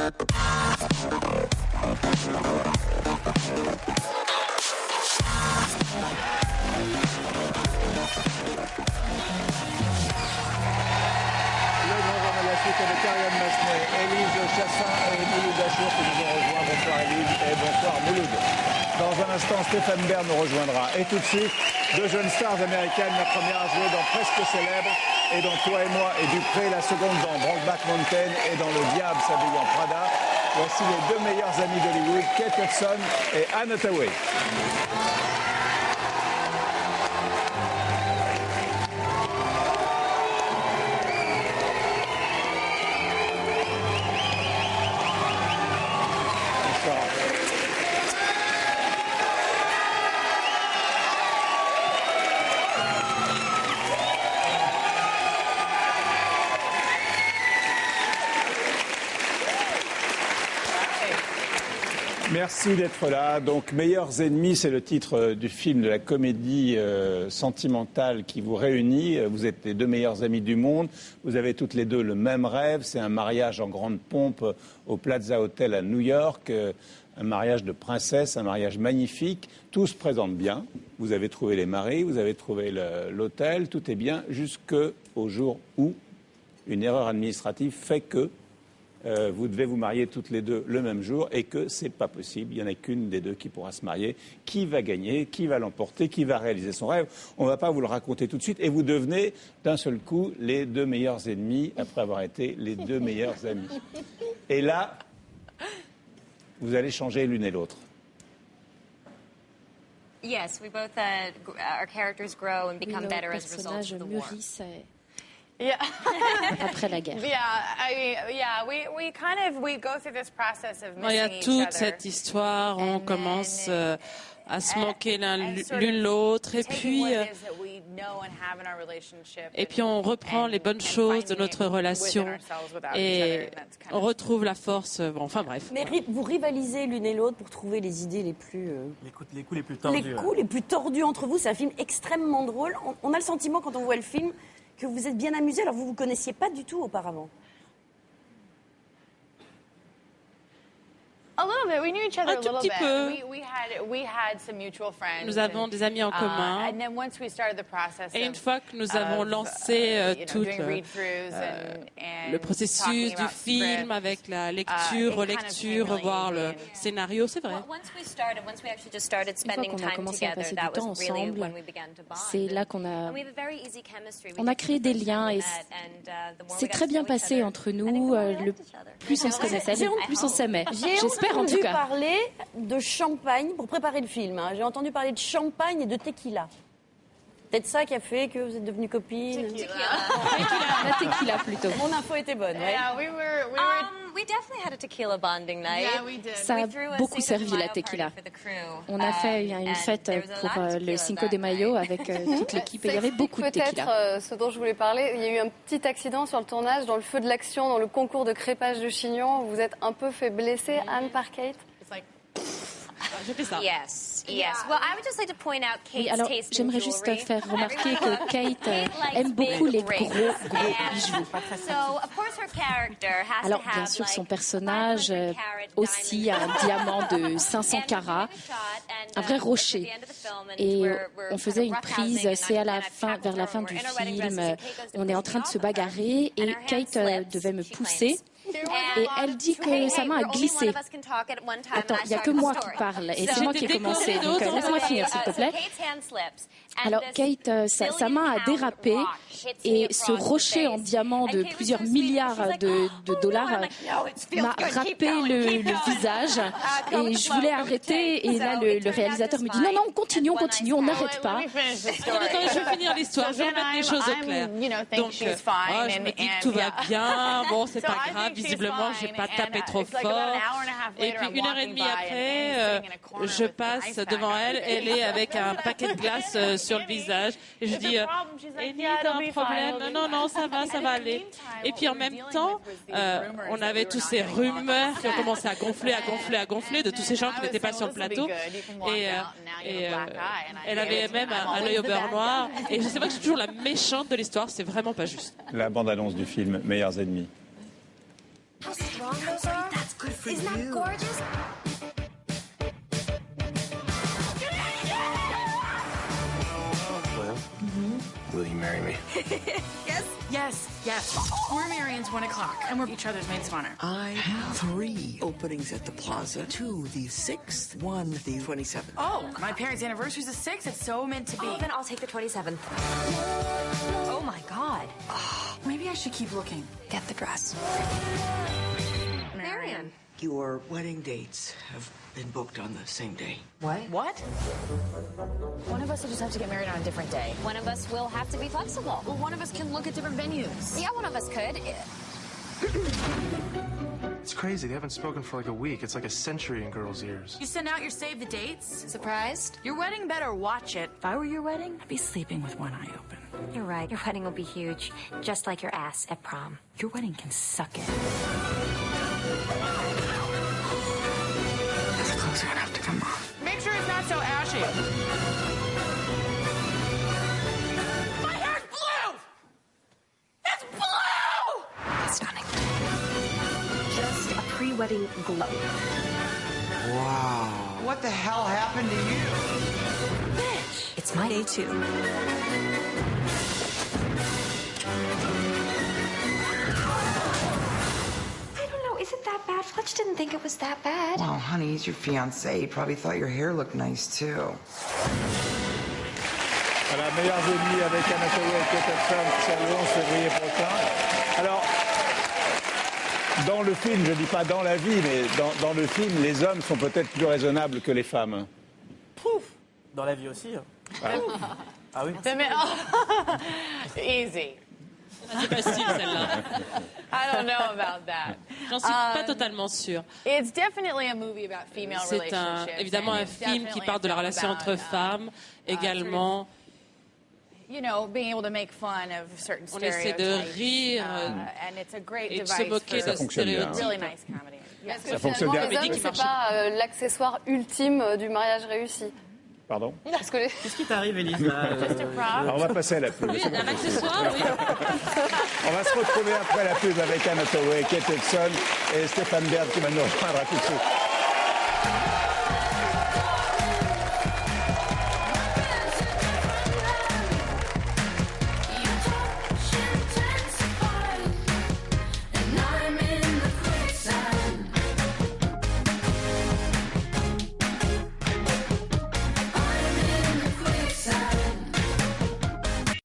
Avec Ariane Massenet, Élise Chassin et Mouloud Achour qui nous ont rejoints. Bonsoir Élise et bonsoir Mouloud. Dans un instant, Stéphane Bern nous rejoindra. Et tout de suite, deux jeunes stars américaines, la première à jouer dans Presque Célèbre et dans Toi et moi et Dupré, la seconde dans Brokeback Mountain et dans Le Diable s'habille en Prada. Voici les deux meilleurs amis d'Hollywood, Kate Hudson et Anne Hathaway. Merci d'être là. Donc, Meilleurs ennemis, c'est le titre du film, de la comédie sentimentale qui vous réunit. Vous êtes les deux meilleurs amis du monde. Vous avez toutes les deux le même rêve. C'est un mariage en grande pompe au Plaza Hotel à New York. Un mariage de princesse, un mariage magnifique. Tout se présente bien. Vous avez trouvé les maris, vous avez trouvé l'hôtel. Tout est bien jusqu'au jour où une erreur administrative fait que vous devez vous marier toutes les deux le même jour et que c'est pas possible. Il n'y en a qu'une des deux qui pourra se marier. Qui va gagner? Qui va l'emporter? Qui va réaliser son rêve? On ne va pas vous le raconter tout de suite. Et vous devenez d'un seul coup les deux meilleurs ennemis après avoir été les deux meilleurs amis. Et là, vous allez changer l'une et l'autre. Yes, we both our characters grow and become better as a result of the war. Yeah. Après la guerre. We go through this process of missing Il y a each toute other. cette histoire, on commence à se manquer l'une l'autre et puis on reprend les bonnes choses de notre relation et on retrouve la force, enfin bref. Mais vous rivalisez l'une et l'autre pour trouver les idées les plus... Les coups les plus tordus. Les coups les plus tordus entre vous. C'est un film extrêmement drôle. On a le sentiment quand on voit le film que vous êtes bien amusés, alors vous ne vous connaissiez pas du tout auparavant. A little bit. We knew each other Un a tout little petit bit. peu. We had some mutual friends. Nous avons des amis en commun. And then once we started the process Et une fois que nous avons lancé tout le processus du film avec la lecture, relecture, revoir le scénario, c'est vrai. Une fois qu'on a commencé à passer du temps ensemble, c'est là qu'on a créé des liens et c'est très bien passé entre nous. Le plus on se connaissait, le plus on s'aimait. J'espère en tout cas. J'ai entendu parler de champagne pour préparer le film. J'ai entendu parler de champagne et de tequila. Peut-être ça qui a fait que vous êtes devenues copines. La tequila plutôt. Mon info était bonne. Ouais. Yeah, we were We definitely had a tequila bonding night. Yeah, we did. Ça a beaucoup servi la tequila. On a fait une fête pour le Cinco de Mayo avec toute l'équipe et il y avait beaucoup de tequila. Peut-être ce dont je voulais parler, il y a eu un petit accident sur le tournage, dans le feu de l'action, dans le concours de crépage de chignons. Vous êtes un peu fait blesser, Anne, par Kate. J'ai fait ça. Yes. Well, I would just like to point out Oui, Kate's alors taste in j'aimerais juste jewelry. faire remarquer que Kate aime beaucoup les gros bijoux. So, of course, her character has Alors to have bien sûr son like personnage 500 carat aussi diamond un diamant de 500 carats, un vrai rocher. Et on faisait une prise, c'est à la fin, vers la fin du film, on est en train de se bagarrer et Kate devait me pousser. Et elle dit que sa main a glissé. Attends, il n'y a que moi qui parle et c'est moi qui ai commencé. Donc laisse-moi finir s'il te plaît. Alors Kate, sa main a dérapé et ce rocher en diamant de plusieurs milliards de dollars m'a râpé le visage et je voulais arrêter et là le réalisateur me dit non, on continue, on n'arrête pas. Attends, je vais finir l'histoire, je vais remettre les choses au clair. Donc, je me dis que tout va bien, bon, c'est pas grave, visiblement, j'ai pas tapé trop fort. Et puis, 1h30 après, je passe devant elle, elle est avec un paquet de glace sur le visage. Et je dis, Annie, t'as un problème? Non, ça va aller. Et puis, en même temps, on avait tous ces rumeurs qui ont commencé à gonfler de tous ces gens qui n'étaient pas sur le plateau. Et elle avait même un œil au beurre noir. Et je sais pas que je suis toujours la méchante de l'histoire, c'est vraiment pas juste. La bande-annonce du film Meilleurs ennemis. for Isn't that you. gorgeous? Well, will you marry me? Yes. We're Marion's 1 o'clock, and we're each other's maids of honor. I have 3 openings at the plaza. 2 the 6th, 1 the 27th. Oh, my parents' anniversary's the 6th. It's so meant to be. Oh, then I'll take the 27th. Oh my God. Maybe I should keep looking. Get the dress. Marion. Your wedding dates have been booked on the same day. What? One of us will just have to get married on a different day. One of us will have to be flexible. Well, one of us can look at different venues. Yeah, one of us could. It's crazy. They haven't spoken for like a week. It's like a century in girls' ears. You send out your save the dates? Surprised? Your wedding better watch it. If I were your wedding, I'd be sleeping with one eye open. You're right. Your wedding will be huge, just like your ass at prom. Your wedding can suck it. The clothes are gonna have to come off. Make sure it's not so ashy. My hair's blue! It's blue! Stunning. Just a pre-wedding glow. Wow. What the hell happened to you? Bitch. It's my day too. Is it that bad? Fletch didn't think it was that bad. Well, honey, he's your fiancé. He probably thought your hair looked nice, too. Voilà, meilleurs ennemis avec Anna Thaoué et Kate Hudson, c'est le 11 février prochain. Alors, dans le film, je ne dis pas dans la vie, mais dans le film, les hommes sont peut-être plus raisonnables que les femmes. Pouf! Dans la vie aussi. Ah oui? Easy. C'est facile celle-là. I don't know about that. J'en suis pas totalement sûre. It's definitely a movie about female relationships. C'est évidemment un film qui parle de la relation entre femmes, également. You know, being able to make fun of certain On essaie de rire and it's a great et de device se moquer de stéréotypes. really nice comedy. Est-ce que Ça fonctionne finalement, bien. les hommes, c'est pas l'accessoire ultime du mariage réussi? Pardon? Parce que Qu'est-ce qui t'arrive, Elisa? Alors, on va passer à la pub. Oui, un accessoire, oui. On va se retrouver après la pub avec Anna Thaoué, Kate Hudson et Stéphane Bern qui va nous rejoindre à tout de suite.